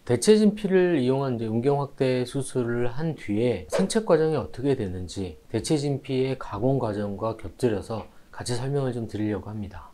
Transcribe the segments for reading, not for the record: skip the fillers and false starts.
대체 진피를 이용한 음경 확대 수술을 한 뒤에 생체 과정이 어떻게 되는지 대체 진피의 가공 과정과 곁들여서 같이 설명을 좀 드리려고 합니다.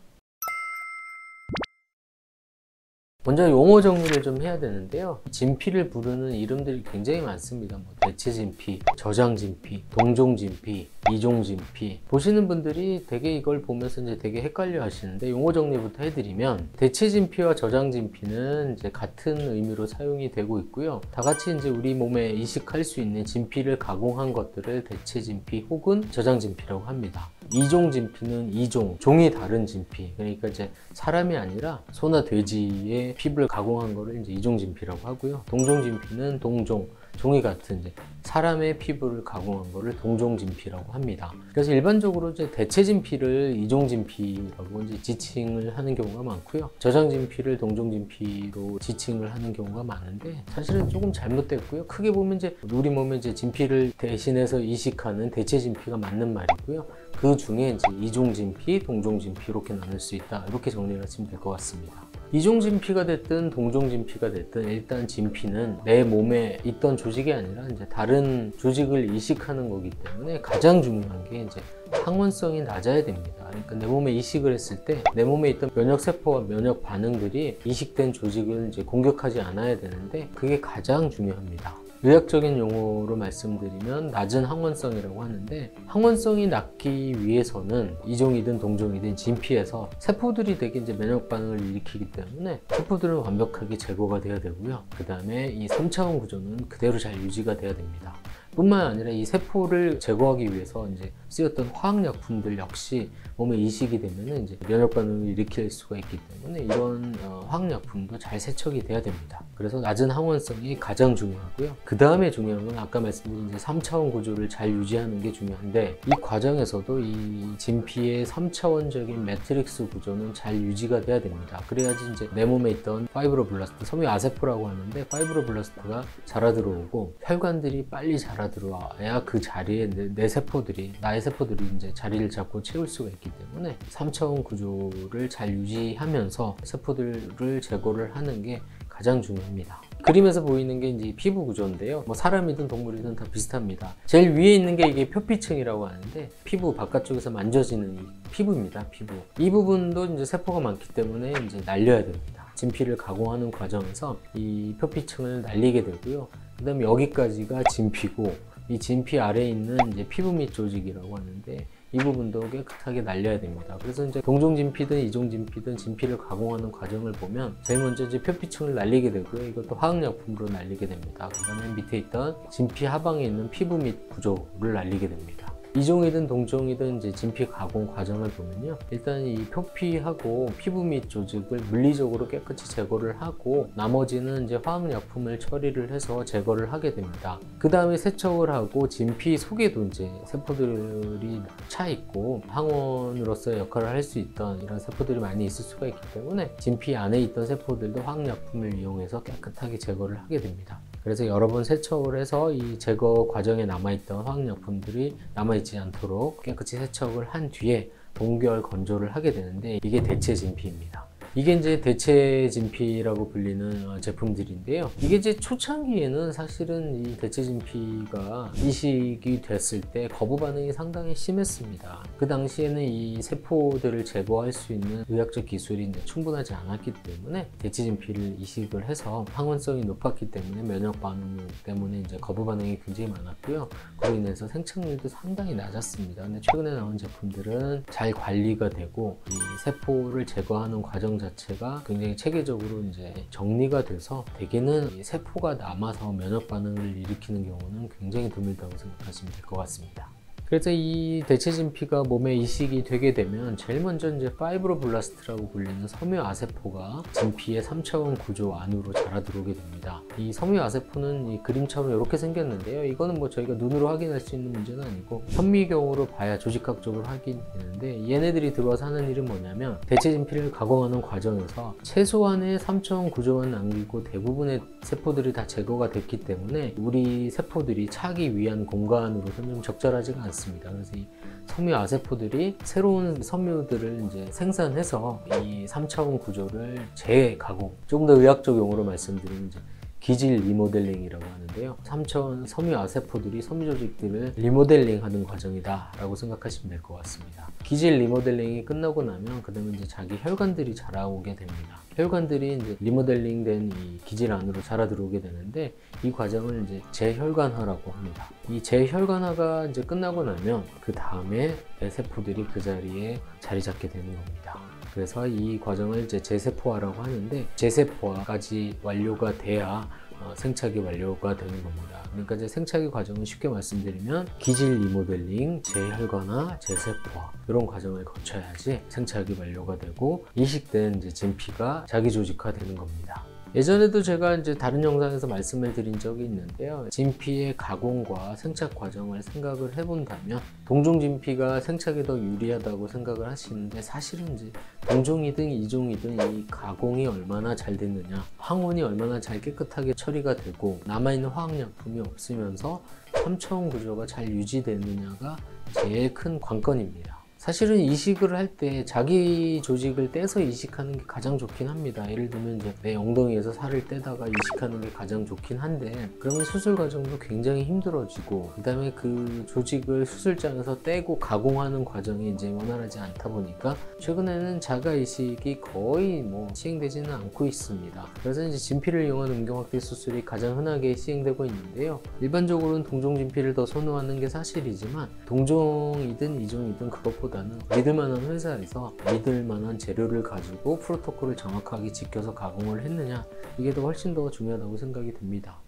먼저 용어 정리를 좀 해야 되는데요. 진피를 부르는 이름들이 굉장히 많습니다. 대체 진피, 저장 진피, 동종 진피, 이종 진피. 보시는 분들이 되게 이걸 보면서 이제 되게 헷갈려 하시는데, 용어 정리부터 해드리면, 대체 진피와 저장 진피는 이제 같은 의미로 사용이 되고 있고요. 다 같이 이제 우리 몸에 이식할 수 있는 진피를 가공한 것들을 대체 진피 혹은 저장 진피라고 합니다. 이종 진피는 이종, 종이 다른 진피. 그러니까 이제 사람이 아니라 소나 돼지의 피부를 가공한 거를 이제 이종 진피라고 하고요. 동종 진피는 동종, 종이 같은 이제 사람의 피부를 가공한 거를 동종 진피라고 합니다. 그래서 일반적으로 이제 대체 진피를 이종 진피라고 이제 지칭을 하는 경우가 많고요. 저장 진피를 동종 진피로 지칭을 하는 경우가 많은데, 사실은 조금 잘못됐고요. 크게 보면 이제 우리 몸에 이제 진피를 대신해서 이식하는 대체 진피가 맞는 말이고요. 그 중에 이제 이종 진피, 동종 진피 이렇게 나눌 수 있다. 이렇게 정리를 하시면 될 것 같습니다. 이종 진피가 됐든 동종 진피가 됐든 일단 진피는 내 몸에 있던 조직이 아니라 이제 다른 조직을 이식하는 거기 때문에 가장 중요한 게 이제 항원성이 낮아야 됩니다. 그러니까 내 몸에 이식을 했을 때 내 몸에 있던 면역 세포와 면역 반응들이 이식된 조직을 이제 공격하지 않아야 되는데, 그게 가장 중요합니다. 의학적인 용어로 말씀드리면 낮은 항원성이라고 하는데, 항원성이 낮기 위해서는 이종이든 동종이든 진피에서 세포들이 되게 이제 면역 반응을 일으키기 때문에 세포들은 완벽하게 제거가 돼야 되고요. 그 다음에 이 3차원 구조는 그대로 잘 유지가 돼야 됩니다. 뿐만 아니라 이 세포를 제거하기 위해서 이제 쓰였던 화학약품들 역시 몸에 이식이 되면 이제 면역 반응을 일으킬 수가 있기 때문에 이런 화학약품도 잘 세척이 돼야 됩니다. 그래서 낮은 항원성이 가장 중요하고요. 그 다음에 중요한 건 아까 말씀드린 이제 3차원 구조를 잘 유지하는 게 중요한데, 이 과정에서도 이 진피의 3차원적인 매트릭스 구조는 잘 유지가 돼야 됩니다. 그래야지 이제 내 몸에 있던 파이브로블라스트, 섬유 아세포라고 하는데 파이브로블라스트가 자라 들어오고 혈관들이 빨리 자라 들어와야 그 자리에 내 세포들이, 나의 세포들이 이제 자리를 잡고 채울 수가 있기 때문에 3차원 구조를 잘 유지하면서 세포들을 제거를 하는 게 가장 중요합니다. 그림에서 보이는 게 이제 피부 구조인데요. 사람이든 동물이든 다 비슷합니다. 제일 위에 있는 게 이게 표피층이라고 하는데, 피부 바깥쪽에서 만져지는 이 피부입니다. 피부. 이 부분도 이제 세포가 많기 때문에 이제 날려야 됩니다. 진피를 가공하는 과정에서 이 표피층을 날리게 되고요. 그 다음에 여기까지가 진피고, 이 진피 아래에 있는 이제 피부 밑 조직이라고 하는데, 이 부분도 깨끗하게 날려야 됩니다. 그래서 이제 동종 진피든 이종 진피든 진피를 가공하는 과정을 보면 제일 먼저 이제 표피층을 날리게 되고요. 이것도 화학약품으로 날리게 됩니다. 그 다음에 밑에 있던 진피 하방에 있는 피부 밑 구조를 날리게 됩니다. 이종이든 동종이든 이제 진피 가공 과정을 보면요, 일단 이 표피하고 피부 밑 조직을 물리적으로 깨끗이 제거를 하고, 나머지는 이제 화학약품을 처리를 해서 제거를 하게 됩니다. 그 다음에 세척을 하고, 진피 속에도 이제 세포들이 차 있고 항원으로서의 역할을 할 수 있던 이런 세포들이 많이 있을 수가 있기 때문에 진피 안에 있던 세포들도 화학약품을 이용해서 깨끗하게 제거를 하게 됩니다. 그래서 여러 번 세척을 해서 이 제거 과정에 남아있던 화학약품들이 남아있지 않도록 깨끗이 세척을 한 뒤에 동결 건조를 하게 되는데, 이게 대체 진피입니다. 이게 이제 대체 진피라고 불리는 제품들인데요. 이게 이제 초창기에는 사실은 이 대체 진피가 이식이 됐을 때 거부 반응이 상당히 심했습니다. 그 당시에는 이 세포들을 제거할 수 있는 의학적 기술이 이제 충분하지 않았기 때문에 대체 진피를 이식을 해서 항원성이 높았기 때문에 면역 반응 때문에 이제 거부 반응이 굉장히 많았고요. 그로 인해서 생착률도 상당히 낮았습니다. 근데 최근에 나온 제품들은 잘 관리가 되고, 이 세포를 제거하는 과정 자체가 굉장히 체계적으로 이제 정리가 돼서 대개는 이 세포가 남아서 면역 반응을 일으키는 경우는 굉장히 드물다고 생각하시면 될 것 같습니다. 그래서 이 대체 진피가 몸에 이식이 되게 되면 제일 먼저 이제 파이브로블라스트라고 불리는 섬유 아세포가 진피의 3차원 구조 안으로 자라 들어오게 됩니다. 이 섬유 아세포는 이 그림처럼 이렇게 생겼는데요. 이거는 저희가 눈으로 확인할 수 있는 문제는 아니고 현미경으로 봐야 조직학적으로 확인되는데, 얘네들이 들어와서 하는 일은 뭐냐면, 대체 진피를 가공하는 과정에서 최소한의 3차원 구조만 남기고 대부분의 세포들이 다 제거가 됐기 때문에 우리 세포들이 차기 위한 공간으로서는 좀 적절하지가 않습니다. 그래서 이 섬유 아세포들이 새로운 섬유들을 이제 생산해서 이 3차원 구조를 재가공, 조금 더 의학적 용어로 말씀드리면 이제 기질 리모델링이라고 하는데요. 3차원 섬유 아세포들이 섬유 조직들을 리모델링하는 과정이다 라고 생각하시면 될 것 같습니다. 기질 리모델링이 끝나고 나면 그 다음에 이제 자기 혈관들이 자라오게 됩니다. 혈관들이 이제 리모델링된 이 기질 안으로 자라 들어오게 되는데, 이 과정을 이제 재혈관화라고 합니다. 이 재혈관화가 이제 끝나고 나면 그 다음에 뇌세포들이 그 자리에 자리 잡게 되는 겁니다. 그래서 이 과정을 이제 재세포화라고 하는데, 재세포화까지 완료가 돼야 생착이 완료가 되는 겁니다. 그러니까 이제 생착의 과정을 쉽게 말씀드리면 기질 리모델링, 재혈관화, 재세포화 이런 과정을 거쳐야지 생착이 완료가 되고 이식된 이제 진피가 자기 조직화 되는 겁니다. 예전에도 제가 이제 다른 영상에서 말씀을 드린 적이 있는데요. 진피의 가공과 생착 과정을 생각을 해본다면 동종 진피가 생착에 더 유리하다고 생각을 하시는데, 사실은 이제 동종이든 이종이든 이 가공이 얼마나 잘 됐느냐, 항원이 얼마나 잘 깨끗하게 처리가 되고 남아있는 화학약품이 없으면서 3차원 구조가 잘 유지되느냐가 제일 큰 관건입니다. 사실은 이식을 할 때 자기 조직을 떼서 이식하는 게 가장 좋긴 합니다. 예를 들면 이제 내 엉덩이에서 살을 떼다가 이식하는 게 가장 좋긴 한데, 그러면 수술 과정도 굉장히 힘들어지고, 그 다음에 그 조직을 수술장에서 떼고 가공하는 과정이 이제 원활하지 않다 보니까 최근에는 자가 이식이 거의 시행되지는 않고 있습니다. 그래서 이제 진피를 이용한 음경확대 수술이 가장 흔하게 시행되고 있는데요. 일반적으로는 동종 진피를 더 선호하는 게 사실이지만, 동종이든 이종이든 그것보다 믿을만한 회사에서 믿을만한 재료를 가지고 프로토콜을 정확하게 지켜서 가공을 했느냐, 이게 더 훨씬 더 중요하다고 생각이 듭니다.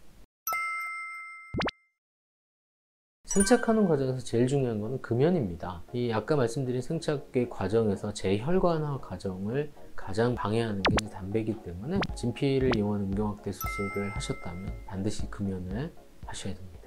생착하는 과정에서 제일 중요한 것은 금연입니다. 이 아까 말씀드린 생착의 과정에서 재혈관화 과정을 가장 방해하는 게 이제 담배이기 때문에 진피를 이용한 음경확대 수술을 하셨다면 반드시 금연을 하셔야 됩니다.